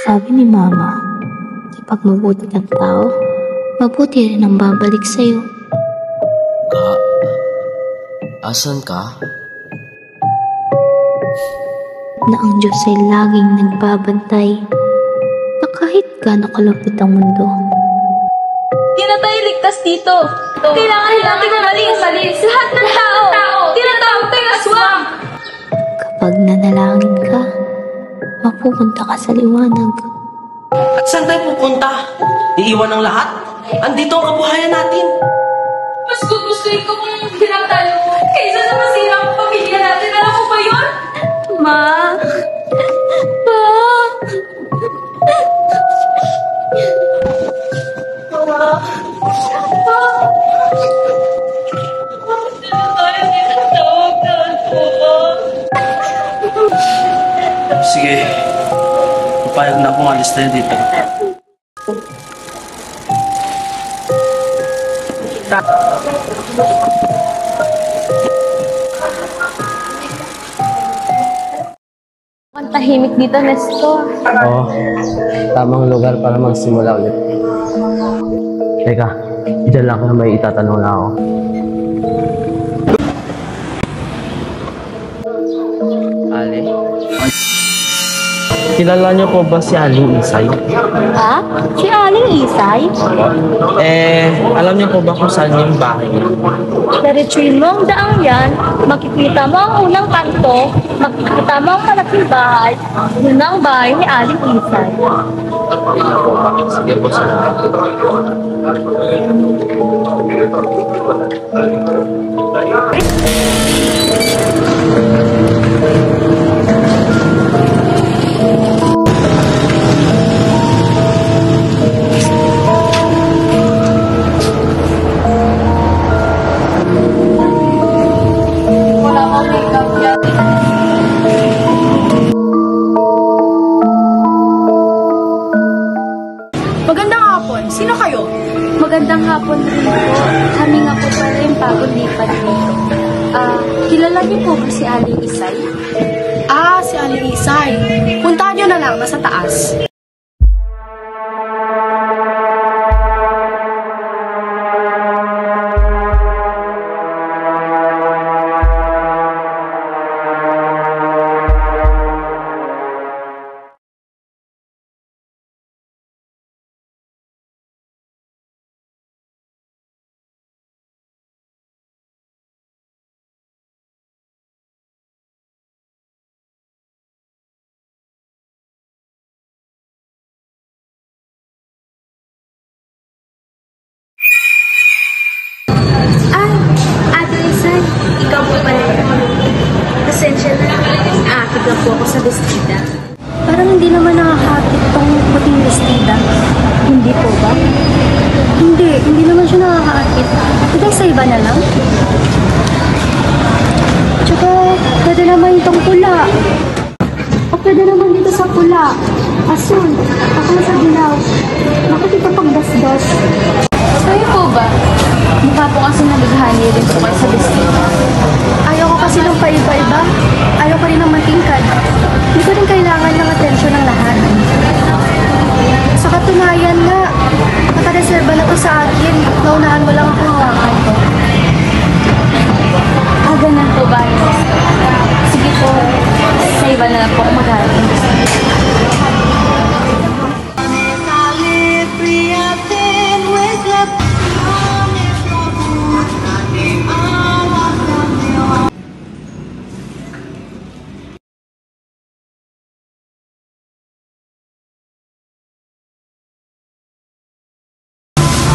Sabi ni Mama, kapag mabuti kang tao, mabuti rin ang babalik sa'yo. Ka, asan ka? Na ang Diyos ay laging nagbabantay na kahit gaano kalapit ang mundo. Di na tayo ligtas dito. Kailangan natin umalis. Lahat ng tao. Tinatawag tayong aswang. Kapag nanalangin ka, mapupunta ka sa liwanag. At saan tayo pupunta? Iiwan ang lahat? Andito ang kabuhayan natin. Mas gugustuhin ko kung hirap tayo kaysa sa masira ang pamilya natin. Alam mo ba yun? Ma! Sige, papayag na akong alis tayo dito. Ang tahimik dito, Nestor. Oo, tamang lugar para magsimula ulit. Teka, dyan lang ako, may itatanong na ako. Ali? Kilala niyo po ba si Aling Isay? Ha? Si Aling Isay? Alam niyo po ba kung saan yung bahay niya? Diretsuin mo ang daang yan, makikita mo ang unang kanto, makikita mo ang malaking bahay, yun ang bahay ni Aling Isay. Sige po, salamat. Wala akong makeup yan. Magandang hapon. Sino kayo? Magandang hapon rin po. Kami nga po pala yung bagong lipat dito. Kilala niyo po ba si Aling Isay? Si Aling Isay. Puntahan nyo na lang, nasa taas. Ate Isay, ikaw po pala yun. Pasensya na. Aakit lang po ako sa bestida. Parang hindi naman nakakakit tong puting bestida. Hindi po ba? Hindi naman siya nakakaakit. Pwede sa iba na lang. Tsaka, pwede naman itong pula. O pwede naman dito sa pula. Asun, ako sa dilaw. Bakit ito pagdasdas? Kayo po ba? Mukha po kasi nabighani rin po kayo sa bestida. Ayaw ko kasi ng paiba-iba. Ayaw ko rin ng matingkad. Hindi ko rin kailangan ng atensyon ng lahat. Sa katunayan nga, nakareserba na to sa akin. Naunahan mo lang ako hawakan ko. Ganun po ba? Sige po, sa iba na lang po ako maghahanap.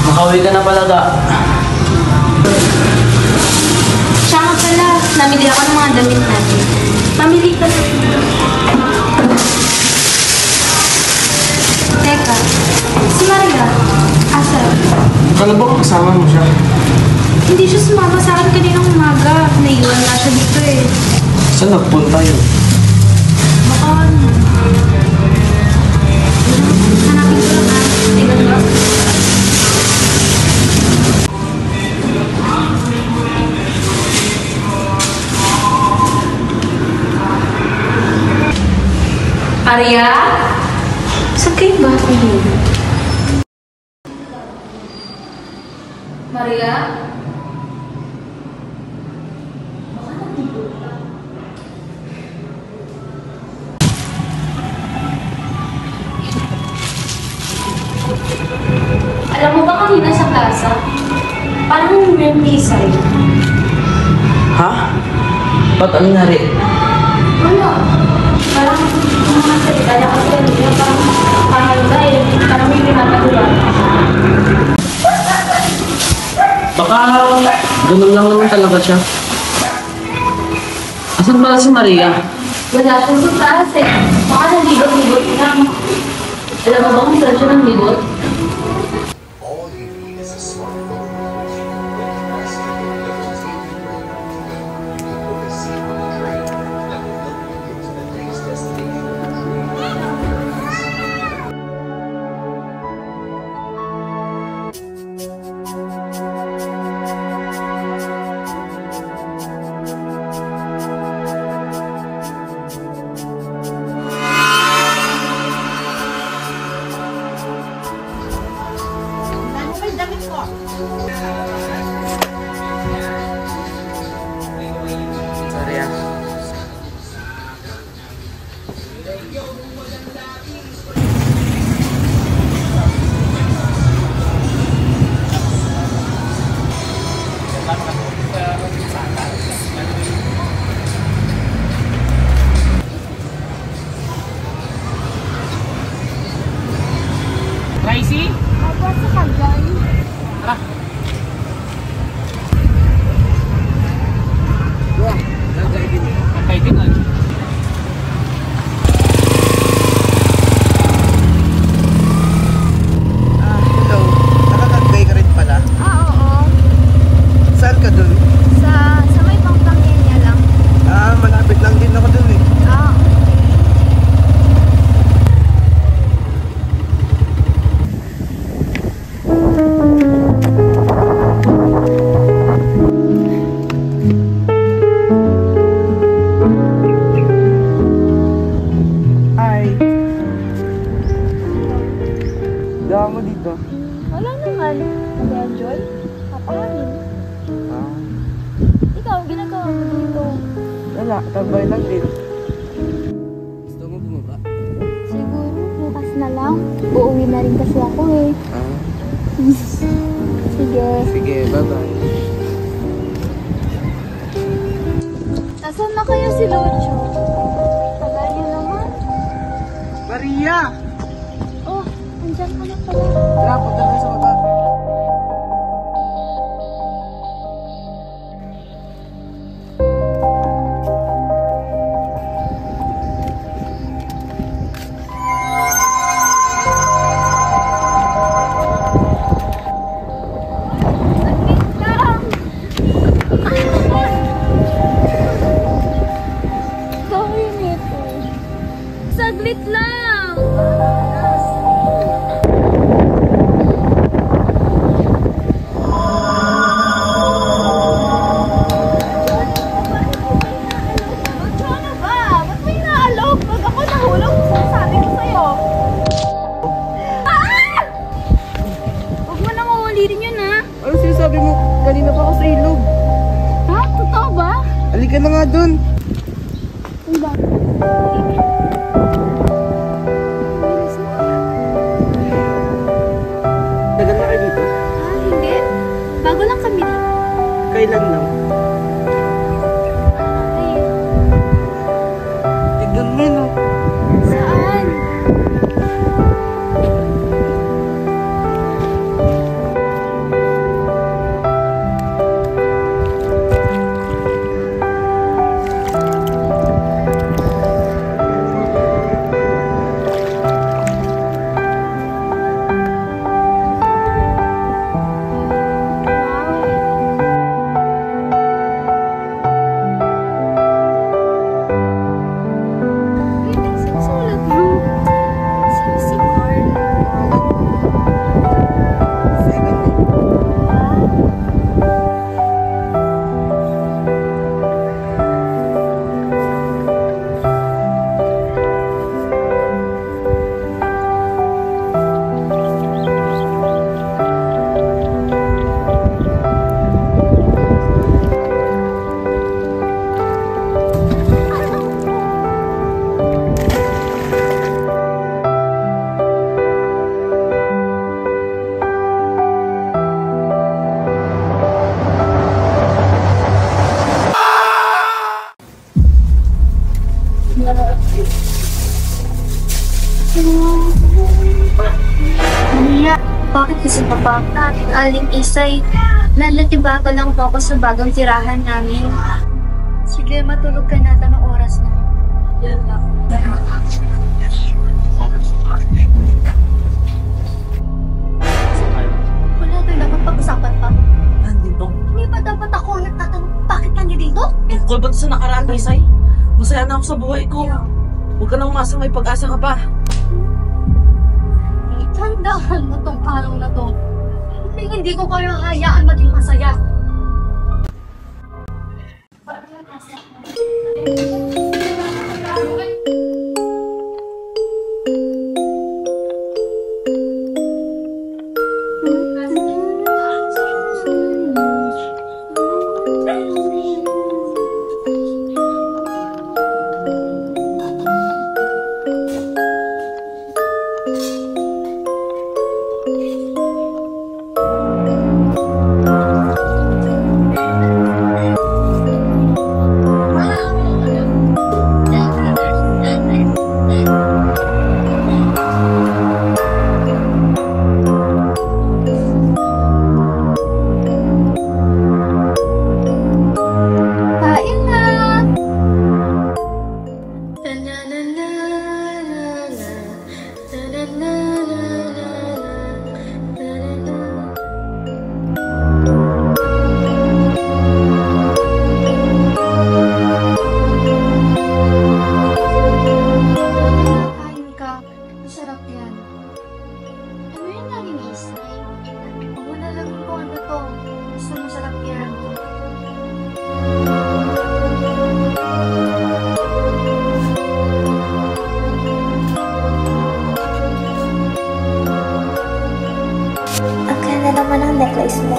Makauwi ka na palaga. Siya nga pala, namili ako ng mga damit natin. Mamili ka na. Teka, si Maria, asan? Kala ba kasama mo siya? Hindi siya sumama sa akin kaninang umaga. Naiwan na siya dito eh. Saan nagpunta yun? Baka ano? Hanapin ko lang ah. Tingnan mo. Maria? Saan kayo ba kayo? Maria? Alam mo ba kanina sa plaza? Parang may misay. Ha? Ba't ano nari? Wala. Parang mga salita niya kasi kanina parang may pinatagulan. Baka ganun lang naman talaga siya. Asan ba si Maria? Wala siyang sa taas eh. Baka nalibot-libot lang. Alam mo ba kung saan siya ng libot? All you need is a smartphone which you can quick press to get levels in your brain. You can book a seat on the train that will help you get to the next destination. Maria. Tracy? Apa sa kagay? Hello. Nakakagbay ka rin pala. Oo. Saan ka dun? Sa may pangpangyan niya lang. Malapit lang din ako dun eh. Hi. Gawa mo dito. Wala naman. Nag-enjoy. Kapangin. Ikaw, ang ginagawa mo dito. Wala, tambay lang din. Gusto mo bumaba? Siguro bukas na lang. Uuwi na rin kasi ako eh. Sige. Sige, bye-bye. Nasaan na kayo si Lucho? Tagal niyo naman. Maria! Oh, andyan ka na pala. Tara, punta na sa baba. Sorry nito. Saglit lang. Ano ba? Ba't may naalok? Pag ako nahulog, sasabi ko sa'yo. Huwag mo nang uulitin yun, ha? Ano sinasabi mo? Kanina pa ako sa ilog. Ha? Totoo ba? Halika na nga dun. Ang ba? Bilis mo. Tagal na kayo dito. Hindi. Bago lang kami dito. Kailan lang? Ay, Tignan mo yun, oh. saan? Maria, bakit kasi papa natin Aling Isay? Lalatibago lang po ako sa bagong tirahan namin. Sige, matulog ka na ng oras na. Wala tayo dapat pag-usapan pa. Nandito. Hindi ba dapat ako nagtatanong bakit nandiyo dito? Tungkol ba sa nakaraan, Isay? Masaya na ako sa buhay ko. Huwag ka nang umasang may pag-asa ka pa. Tandaan mo tong araw na to. Hindi ko kayo hayaan maging masaya. necklace mo.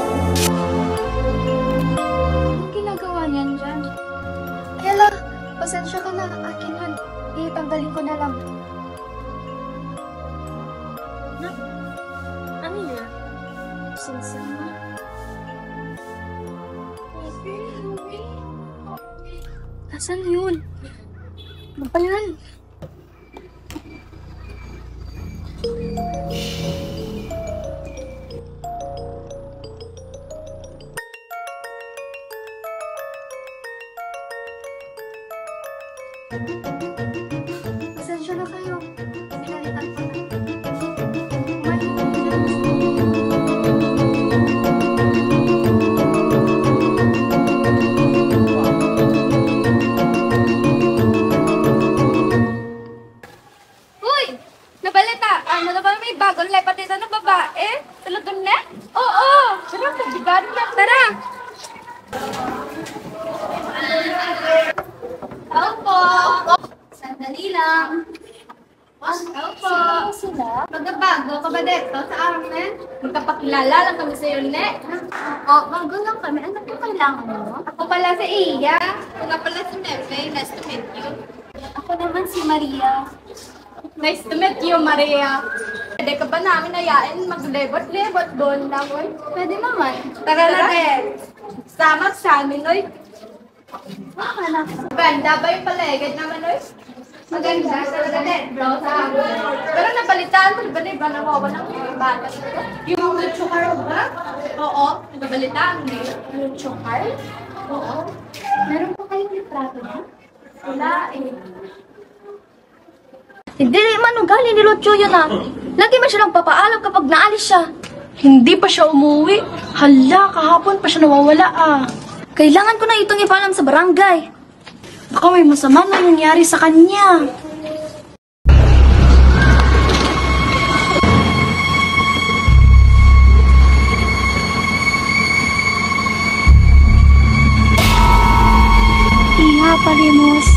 Anong ginagawa niyan dyan? Ella, pasensya ka na. Akin yan. Itanggalin ko na lang. Ano yan? Pasensya na. Nasaan yun? Ano ba yan? Pasensya na kayo. Pinalitan ko na. Uy! Nabalitaan mo na ba may bagong lepatita ng babae? Talagang na? Oo! Tara, pagbigaran na. Tara! Tao po! Sandali lang. Tao po! Magbabago ka ba dito sa amin? Magkapakilala lang kami sa'yo, ne? Oo, bago lang kami. Ano po kailangan mo? Ako pala si Iya. Ako nga pala si Nefe. Nice to meet you. Ako naman si Maria. Nice to meet you, Maria. Pwede ka ba namin ayain maglebot-lebot doon lang, oy? Pwede naman. Tara na din. Sama sa amin, oy. Ganda ba yung paligid naman, oy? Maganda talaga din, bro, sa amin. Pero nabalitaan mo, ba na iba nawawala ng mga bata dito? Yung lutsukar ba? Oo, nabalitaan mo yun. Lutsukar? Oo. Meron pa kayong litrato na? Wala eh. Hindi man ugali ni Lucho yun ah. Lagi man siya nagpapaalam kapag naalis siya. Hindi pa siya umuwi. Hala, kahapon pa siya nawawala ah. Kailangan ko na itong ipaalam sa barangay. Baka may masama na nangyari sa kanya. Iya, Palimos.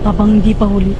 habang hindi pa huli.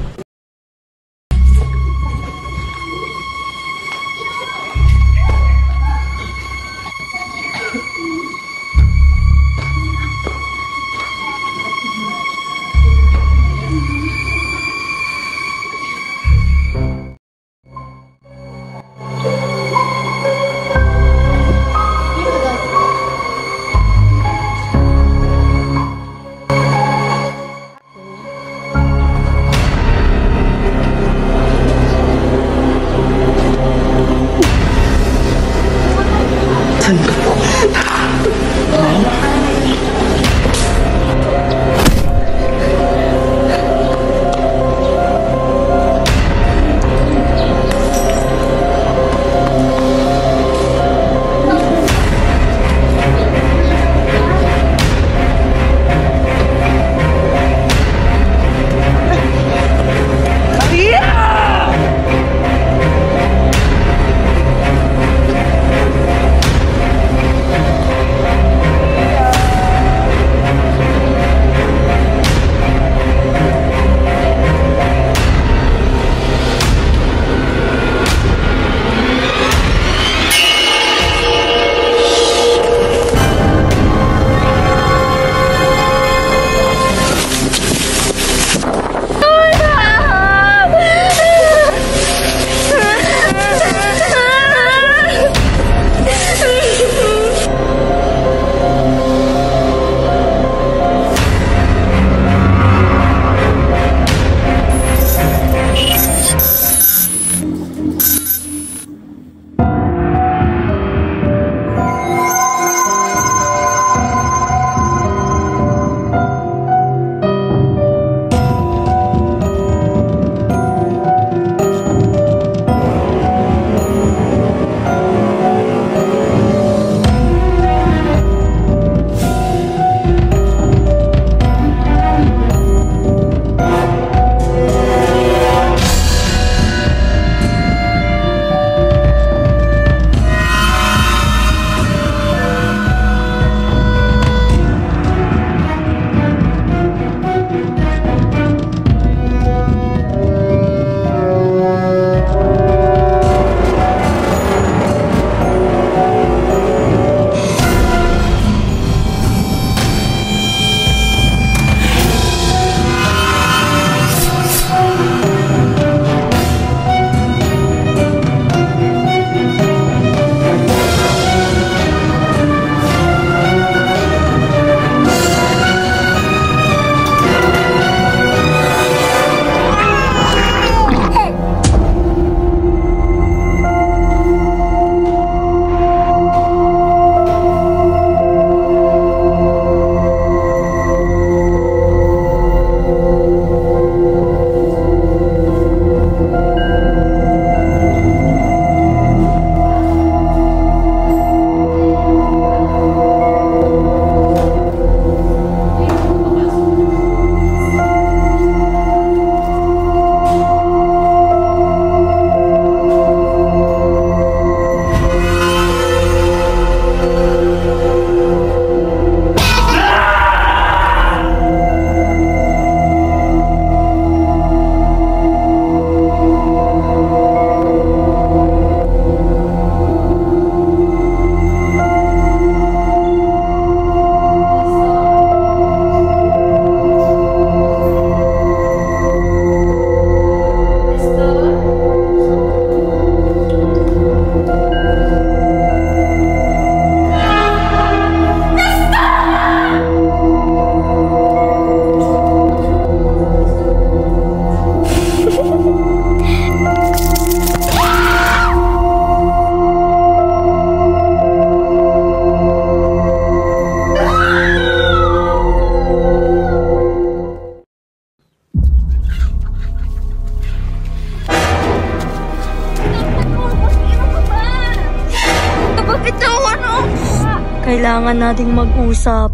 Kailangan nating mag-usap.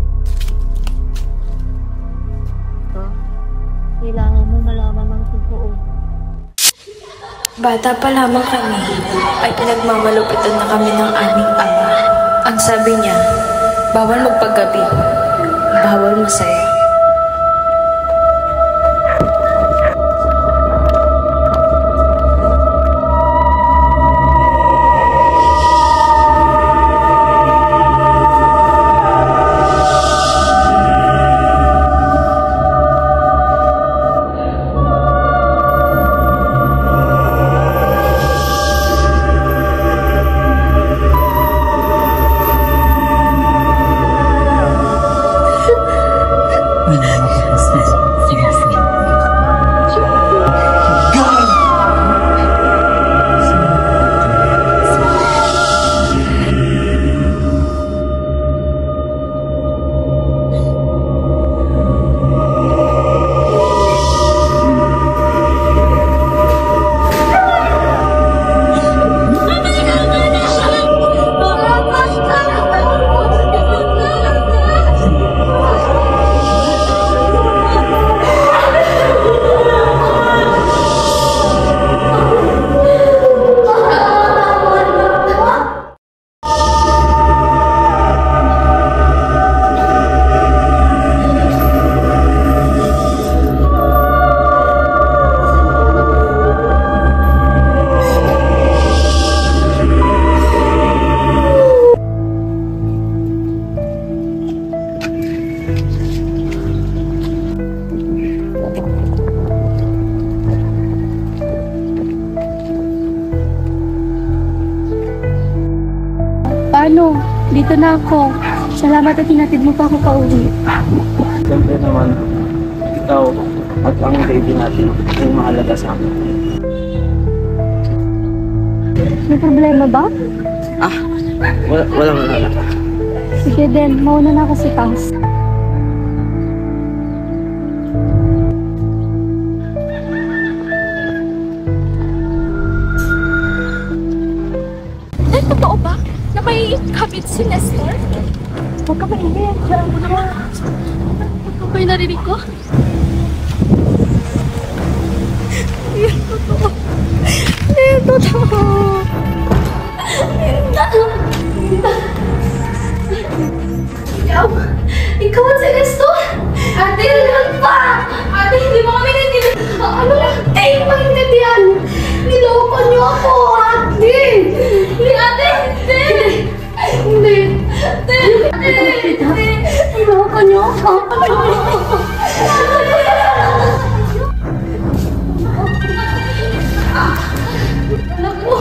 Kailangan mo malaman ng totoo. Bata pa lamang kami, ay pinagmamalupitan na kami ng aming ama. Ang sabi niya, bawal magpagabi, bawal masaya. Nandito na ako. Salamat at hinatid mo pa ako pauwi. Siyempre naman, ikaw at ang baby natin yung mahalaga sa akin. May problema ba? Wala. Sige din, mauna na ako sa taas. Totoo ba na may kabit si Nestor? Huwag ka mainit. Diyan mo naman. Ano ba yung narinig ko? Totoo. Ikaw ang si Nestor? Ate, lang pa! Ate, hindi mo kami naintindihan. Ano lang? Ate, maintindihan. Niloko niyo ako, ate! Hindi, ate! Hindi! Ate! Niloko niyo ako! Alam mo!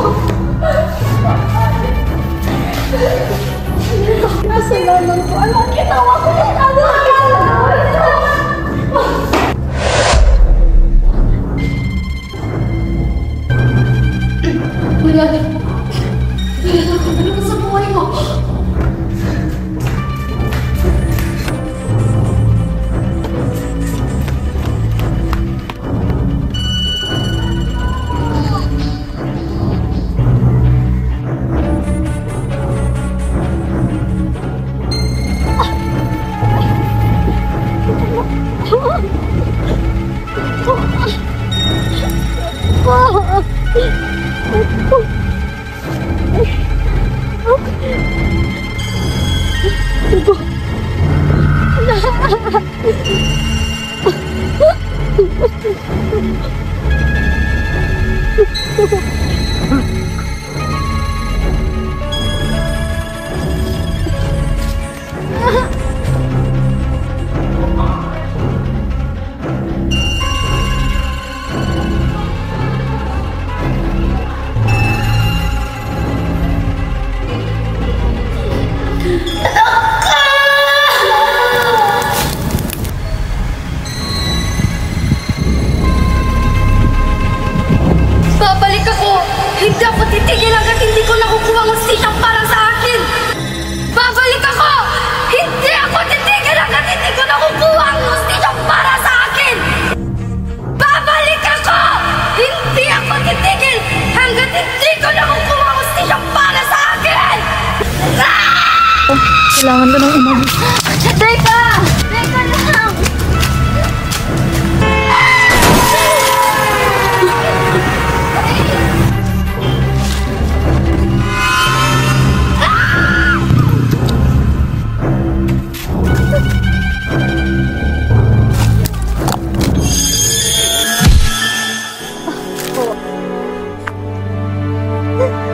Kasalanan ko! Ano ang ginawa ko? Ano ang ginawa ko? Wala ka sa buhay mo. Babalik ako! Hindi ako titigil hanggat hindi ko nakukuha ang hustisya para sa akin! Babalik ako! Hindi ako titigil hanggat hindi ko nakukuha ang hustisya para sa akin! Babalik ako! Hindi ako titigil hanggat hindi ko nakukuha ang hustisya para sa akin! Kailangan ko nang umalis. Teka! Teka lang!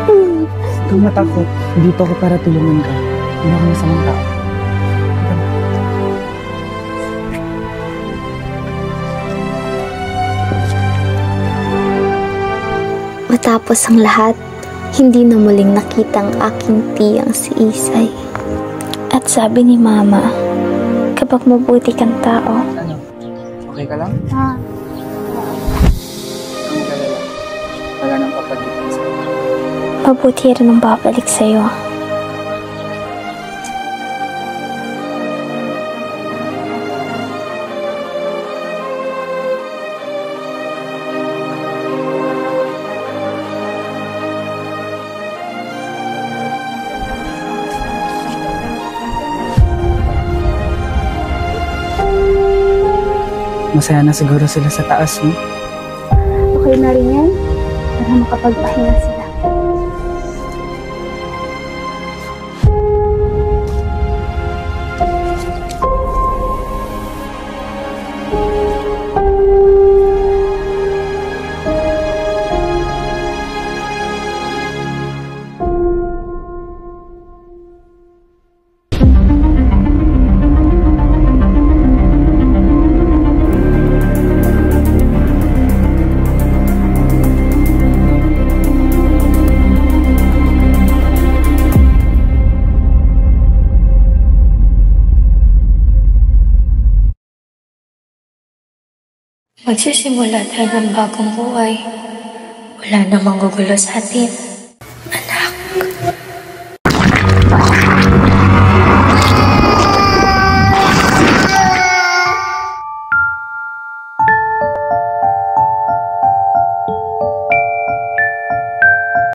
Huwag kang matakot. Dito ako para tulungan ka. Hindi ako masamang tao. Matapos ang lahat, hindi na muling nakita ang aking tiyang si Isay. At sabi ni Mama, kapag mabuti kang tao, Ano? Okay ka lang? Ah, Ang galala. Wala nang papagitan sa'yo. mabuti rin ang babalik sa'yo. Masaya na siguro sila sa taas, no? okay na rin yan. Para makapagpahinga sila. Magsisimula tayo ng bagong buhay. Wala namang gugulo sa atin.